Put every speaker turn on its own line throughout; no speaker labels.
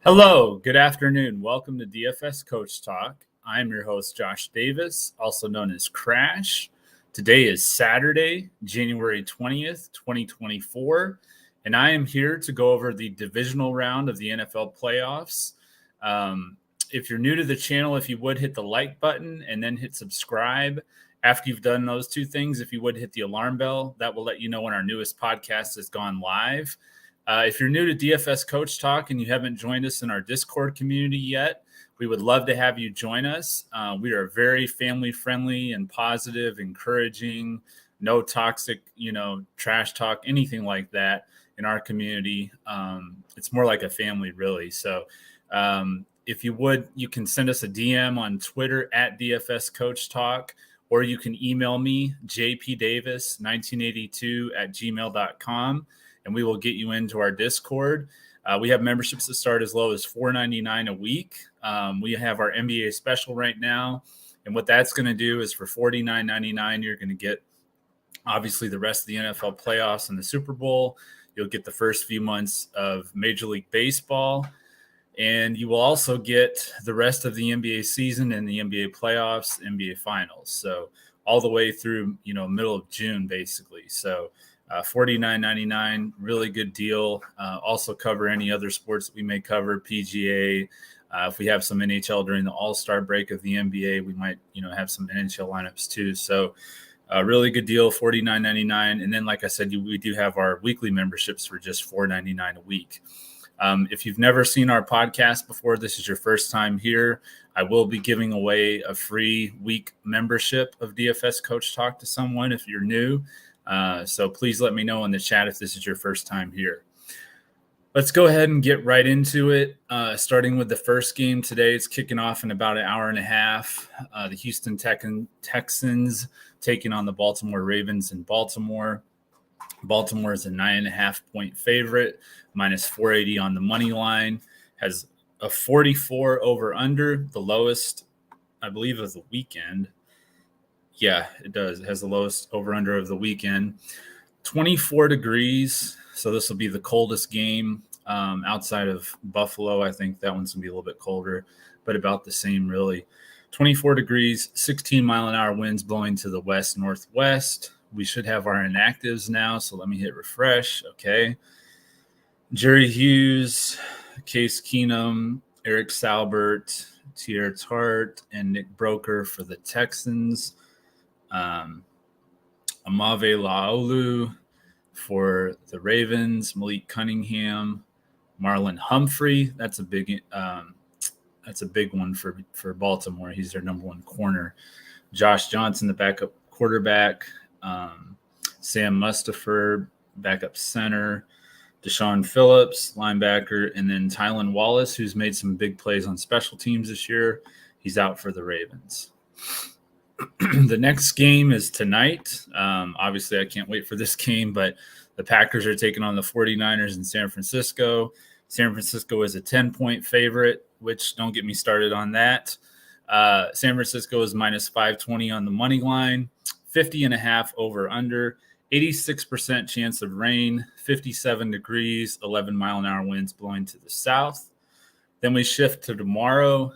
Hello, good afternoon. Welcome to DFS Coach Talk. I'm your host, Josh Davis, also known as Crash. Today is Saturday, January 20th, 2024, and I am here to go over the Divisional Round of the NFL playoffs. If you're new to the channel, if you would hit the like button and then hit subscribe. After you've done those two things, if you would hit the alarm bell, that will let you know when our newest podcast has gone live. If you're new to DFS Coach Talk and you haven't joined us in our Discord community yet, we would love to have you join us. We are very family friendly and positive, encouraging, no toxic, trash talk, anything like that in our community. It's more like a family, really. So if you would, you can send us a DM on Twitter at DFS Coach Talk, or you can email me, jpdavis1982@gmail.com. and we will get you into our Discord. We have memberships that start as low as $4.99 a week. We have our NBA special right now, and what that's going to do is for $49.99, you're going to get obviously the rest of the NFL playoffs and the Super Bowl. You'll get the first few months of Major League Baseball, and you will also get the rest of the NBA season and the NBA playoffs, NBA finals. So all the way through, middle of June, basically. So $49.99, really good deal. Also cover any other sports that we may cover, PGA. If we have some NHL during the All-Star break of the NBA, we might, have some NHL lineups too. So really good deal, $49.99. And then, like I said, we do have our weekly memberships for just $4.99 a week. If you've never seen our podcast before, this is your first time here, I will be giving away a free week membership of DFS Coach Talk to someone if you're new. So please let me know in the chat if this is your first time here. Let's go ahead and get right into it. Starting with the first game today, it's kicking off in about an hour and a half. The Houston Texans taking on the Baltimore Ravens in Baltimore. Baltimore is a 9.5-point favorite, minus 480 on the money line. Has a 44 over under, the lowest, I believe, of the weekend. Yeah, it does. It has the lowest over-under of the weekend. 24 degrees, so this will be the coldest game outside of Buffalo. I think that one's going to be a little bit colder, but about the same, really. 24 degrees, 16-mile-an-hour winds blowing to the west-northwest. We should have our inactives now, so let me hit refresh. Okay. Jerry Hughes, Case Keenum, Eric Salbert, Tier Tart, and Nick Broker for the Texans. Amave Laolu for the Ravens, Malik Cunningham, Marlon Humphrey. That's a big one for Baltimore. He's their number one corner. Josh Johnson, the backup quarterback. Sam Mustipher, backup center. Deshaun Phillips, linebacker, and then Tylan Wallace, who's made some big plays on special teams this year. He's out for the Ravens. The next game is tonight. Obviously, I can't wait for this game, but the Packers are taking on the 49ers in San Francisco. San Francisco is a 10-point favorite, which don't get me started on that. San Francisco is minus 520 on the money line, 50.5 over under, 86% chance of rain, 57 degrees, 11-mile-an-hour winds blowing to the south. Then we shift to tomorrow.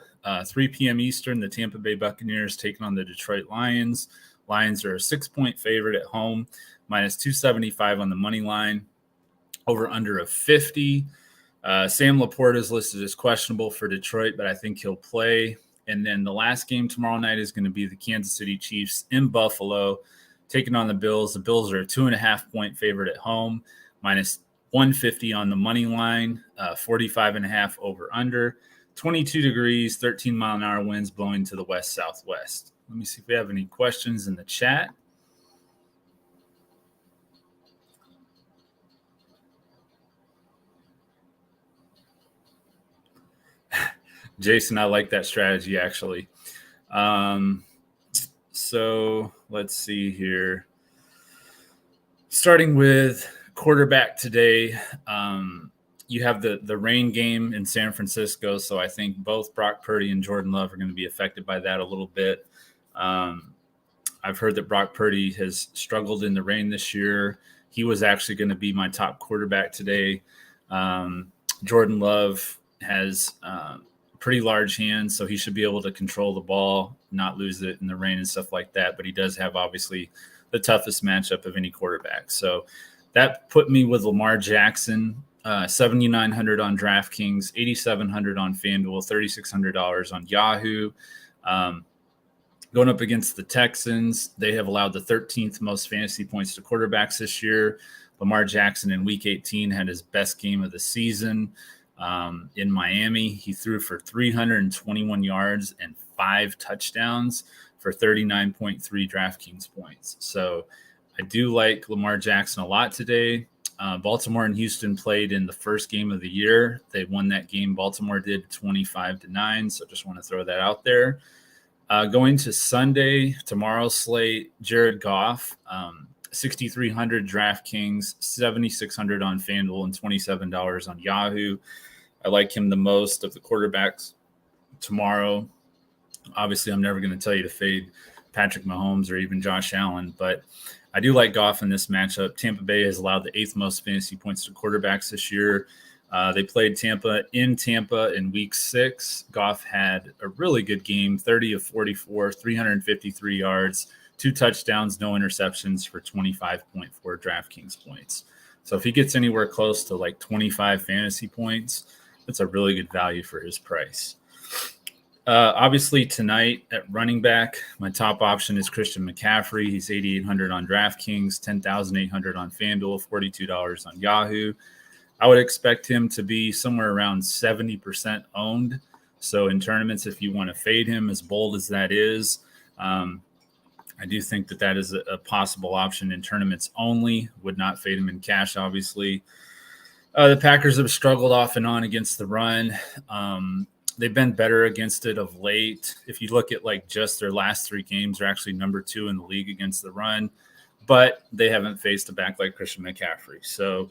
3 p.m. Eastern, the Tampa Bay Buccaneers taking on the Detroit Lions. Lions are a 6-point favorite at home, minus 275 on the money line, over under of 50. Sam Laporta is listed as questionable for Detroit, but I think he'll play. And then the last game tomorrow night is going to be the Kansas City Chiefs in Buffalo taking on the Bills. The Bills are a 2.5-point favorite at home, minus 150 on the money line, 45.5 over under. 22 degrees, 13-mile-an-hour winds blowing to the west-southwest. Let me see if we have any questions in the chat. Jason, I like that strategy, actually. So let's see here. Starting with quarterback today, you have the rain game in San Francisco, so I think both Brock Purdy and Jordan Love are going to be affected by that a little bit. I've heard that Brock Purdy has struggled in the rain this year. He was actually going to be my top quarterback today. Jordan Love has pretty large hands, so he should be able to control the ball, not lose it in the rain and stuff like that. But he does have obviously the toughest matchup of any quarterback. So that put me with Lamar Jackson, 7,900 on DraftKings, 8,700 on Fanduel, $3,600 on Yahoo. Going up against the Texans, they have allowed the 13th most fantasy points to quarterbacks this year. Lamar Jackson in Week 18 had his best game of the season in Miami. He threw for 321 yards and 5 touchdowns for 39.3 DraftKings points. So I do like Lamar Jackson a lot today. Baltimore and Houston played in the first game of the year. They won that game. Baltimore did 25-9. So just want to throw that out there. Going to Sunday, tomorrow's slate, Jared Goff, 6,300 DraftKings, 7,600 on FanDuel, and $27 on Yahoo. I like him the most of the quarterbacks tomorrow. Obviously, I'm never going to tell you to fade Patrick Mahomes or even Josh Allen, but I do like Goff in this matchup. Tampa Bay has allowed the 8th most fantasy points to quarterbacks this year. They played Tampa in Week 6. Goff had a really good game, 30 of 44, 353 yards, 2 touchdowns, no interceptions for 25.4 DraftKings points. So if he gets anywhere close to like 25 fantasy points, that's a really good value for his price. Obviously, tonight at running back, my top option is Christian McCaffrey. He's 8,800 on DraftKings, 10,800 on FanDuel, $42 on Yahoo. I would expect him to be somewhere around 70% owned. So in tournaments, if you want to fade him, as bold as that is, I do think that is a possible option in tournaments only. Would not fade him in cash, obviously. The Packers have struggled off and on against the run. They've been better against it of late. If you look at like just their last 3 games, they're actually number 2 in the league against the run, but they haven't faced a back like Christian McCaffrey. So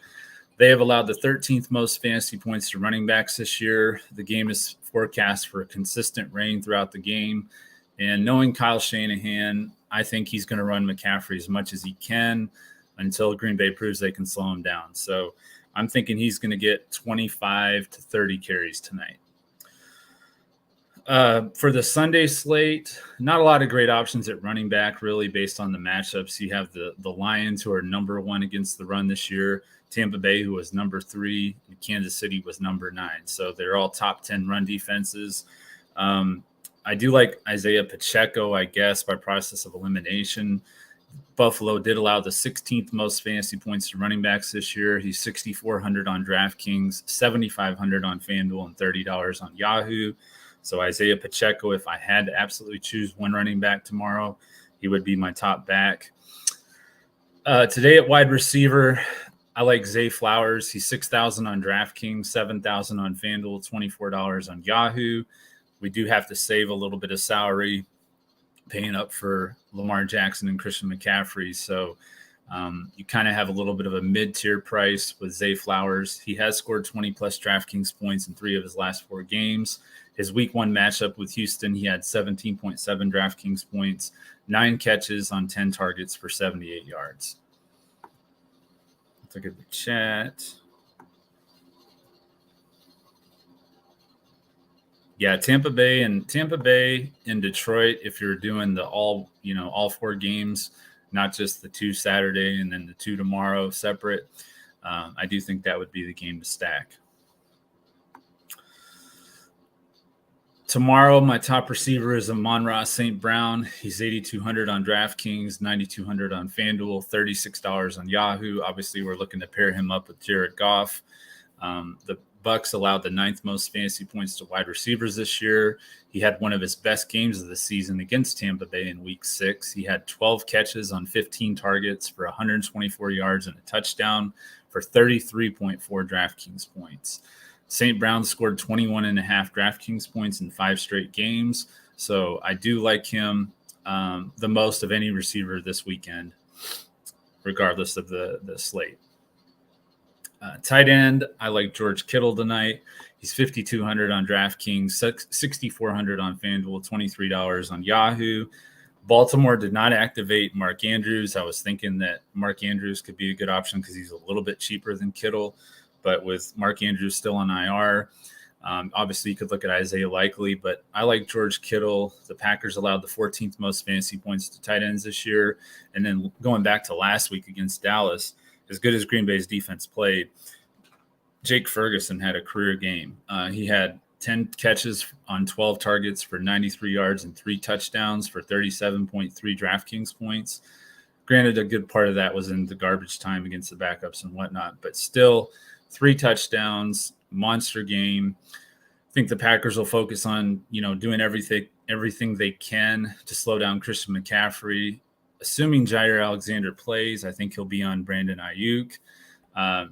they have allowed the 13th most fantasy points to running backs this year. The game is forecast for a consistent rain throughout the game. And knowing Kyle Shanahan, I think he's going to run McCaffrey as much as he can until Green Bay proves they can slow him down. So I'm thinking he's going to get 25 to 30 carries tonight. For the Sunday slate, not a lot of great options at running back, really, based on the matchups. You have the Lions, who are number 1 against the run this year, Tampa Bay, who was number 3, and Kansas City was number 9. So they're all top 10 run defenses. I do like Isaiah Pacheco, I guess, by process of elimination. Buffalo did allow the 16th most fantasy points to running backs this year. He's 6,400 on DraftKings, 7,500 on FanDuel, and $30 on Yahoo. So Isaiah Pacheco, if I had to absolutely choose one running back tomorrow, he would be my top back. Today at wide receiver, I like Zay Flowers. He's 6,000 on DraftKings, 7,000 on FanDuel, $24 on Yahoo. We do have to save a little bit of salary paying up for Lamar Jackson and Christian McCaffrey. So you kind of have a little bit of a mid-tier price with Zay Flowers. He has scored 20-plus DraftKings points in 3 of his last 4 games. His Week 1 matchup with Houston, he had 17.7 DraftKings points, 9 catches on 10 targets for 78 yards. Let's look at the chat. Yeah, Tampa Bay and Detroit, if you're doing the all 4 games, not just the 2 Saturday and then the 2 tomorrow separate, I do think that would be the game to stack. Tomorrow, my top receiver is Amon-Ra St. Brown. He's 8,200 on DraftKings, 9,200 on FanDuel, $36 on Yahoo. Obviously, we're looking to pair him up with Jared Goff. The Bucks allowed the 9th most fantasy points to wide receivers this year. He had one of his best games of the season against Tampa Bay in Week 6. He had 12 catches on 15 targets for 124 yards and a touchdown for 33.4 DraftKings points. St. Brown scored 21.5 DraftKings points in 5 straight games. So I do like him the most of any receiver this weekend, regardless of the slate. Tight end, I like George Kittle tonight. He's 5,200 on DraftKings, 6,400 on FanDuel, $23 on Yahoo. Baltimore did not activate Mark Andrews. I was thinking that Mark Andrews could be a good option because he's a little bit cheaper than Kittle. But with Mark Andrews still on IR, Obviously, you could look at Isaiah Likely, but I like George Kittle. The Packers allowed the 14th most fantasy points to tight ends this year. And then going back to last week against Dallas, as good as Green Bay's defense played, Jake Ferguson had a career game. He had 10 catches on 12 targets for 93 yards and 3 touchdowns for 37.3 DraftKings points. Granted, a good part of that was in the garbage time against the backups and whatnot, but still 3 touchdowns, monster game. I think the Packers will focus on, doing everything they can to slow down Christian McCaffrey. Assuming Jair Alexander plays, I think he'll be on Brandon Ayuk.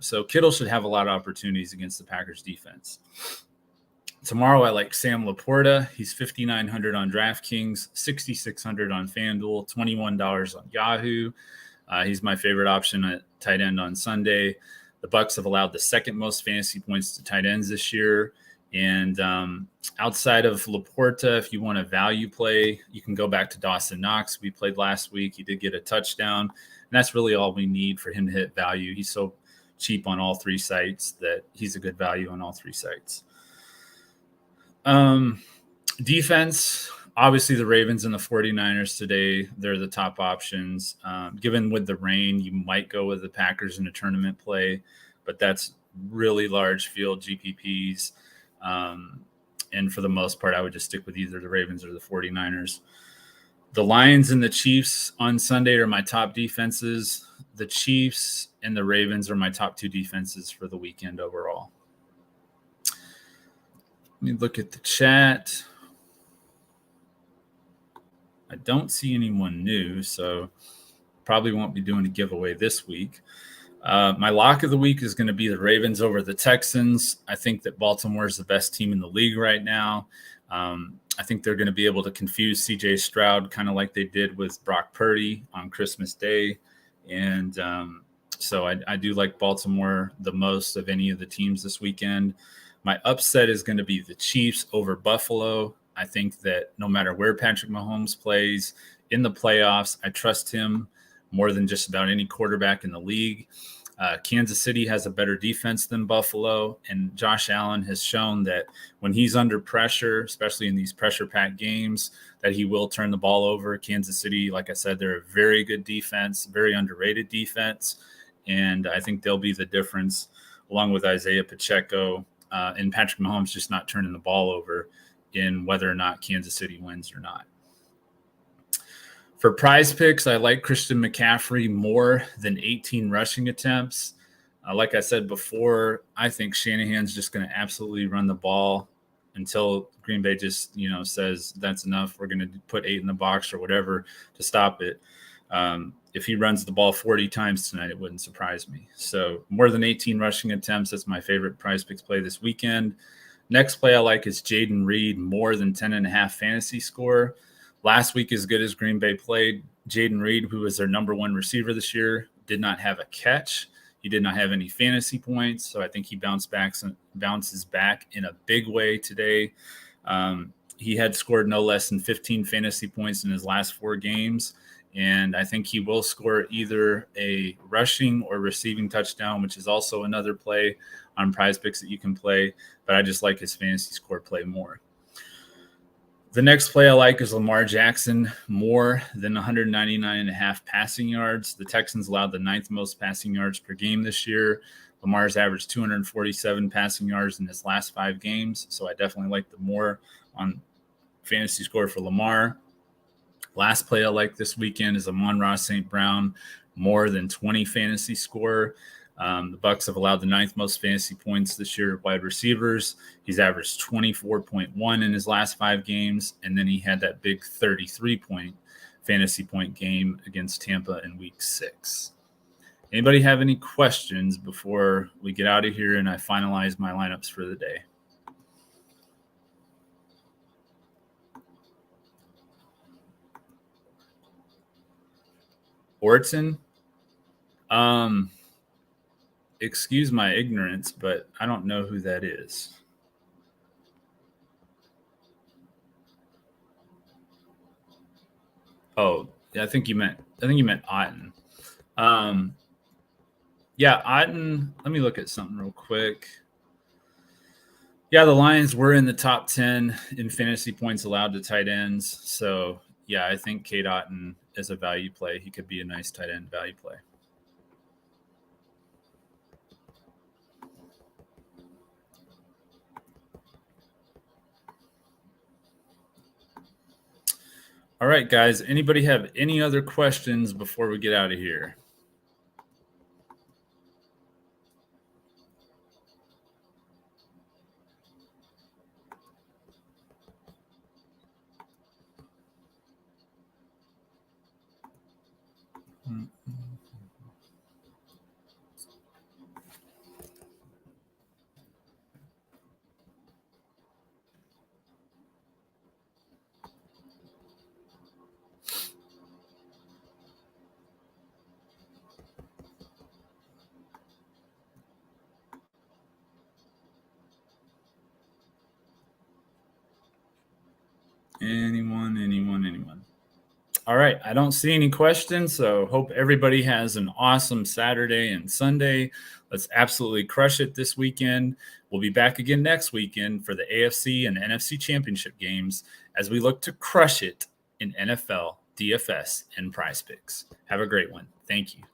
So Kittle should have a lot of opportunities against the Packers defense. Tomorrow, I like Sam Laporta. He's $5,900 on DraftKings, $6,600 on Fanduel, $21 on Yahoo. He's my favorite option at tight end on Sunday. The Bucs have allowed the second most fantasy points to tight ends this year. And outside of Laporta, if you want a value play, you can go back to Dawson Knox. We played last week. He did get a touchdown. And that's really all we need for him to hit value. He's so cheap on all 3 sites that he's a good value on all 3 sites. Defense, obviously the Ravens and the 49ers today, they're the top options. Given with the rain, you might go with the Packers in a tournament play, but that's really large field GPPs. And for the most part, I would just stick with either the Ravens or the 49ers. The Lions and the Chiefs on Sunday are my top defenses. The Chiefs and the Ravens are my top 2 defenses for the weekend overall. Let me look at the chat. I don't see anyone new, so probably won't be doing a giveaway this week. My lock of the week is going to be the Ravens over the Texans. I think that Baltimore is the best team in the league right now. I think they're going to be able to confuse C.J. Stroud kind of like they did with Brock Purdy on Christmas Day. And so I do like Baltimore the most of any of the teams this weekend. My upset is going to be the Chiefs over Buffalo. I think that no matter where Patrick Mahomes plays in the playoffs, I trust him more than just about any quarterback in the league. Kansas City has a better defense than Buffalo, and Josh Allen has shown that when he's under pressure, especially in these pressure-packed games, that he will turn the ball over. Kansas City, like I said, they're a very good defense, very underrated defense, and I think they'll be the difference, along with Isaiah Pacheco and Patrick Mahomes just not turning the ball over in whether or not Kansas City wins or not. For Prizepicks, I like Christian McCaffrey more than 18 rushing attempts. Like I said before, I think Shanahan's just going to absolutely run the ball until Green Bay just, says that's enough. We're going to put 8 in the box or whatever to stop it. If he runs the ball 40 times tonight, it wouldn't surprise me. So more than 18 rushing attempts, that's my favorite Prizepicks play this weekend. Next play I like is Jaden Reed, more than 10.5 fantasy score. Last week, as good as Green Bay played, Jaden Reed, who was their number 1 receiver this year, did not have a catch. He did not have any fantasy points, so I think he bounces back in a big way today. He had scored no less than 15 fantasy points in his last 4 games, and I think he will score either a rushing or receiving touchdown, which is also another play on Prizepicks that you can play, but I just like his fantasy score play more. The next play I like is Lamar Jackson, more than 199.5 passing yards. The Texans allowed the 9th most passing yards per game this year. Lamar's averaged 247 passing yards in his last 5 games, so I definitely like the more on fantasy score for Lamar. Last play I like this weekend is Amon-Ra St. Brown, more than 20 fantasy score. The Bucs have allowed the 9th most fantasy points this year at wide receivers. He's averaged 24.1 in his last 5 games, and then he had that big 33-point fantasy point game against Tampa in Week 6. Anybody have any questions before we get out of here and I finalize my lineups for the day? Orton? Excuse my ignorance, but I don't know who that is. Oh, yeah, I think you meant Otten. Yeah, Otten. Let me look at something real quick. Yeah, the Lions were in the top 10 in fantasy points allowed to tight ends. So, yeah, I think Cade Otton is a value play. He could be a nice tight end value play. All right, guys. Anybody have any other questions before we get out of here? Anyone? All right. I don't see any questions. So hope everybody has an awesome Saturday and Sunday. Let's absolutely crush it this weekend. We'll be back again next weekend for the AFC and NFC championship games as we look to crush it in NFL, DFS, and Prizepicks. Have a great one. Thank you.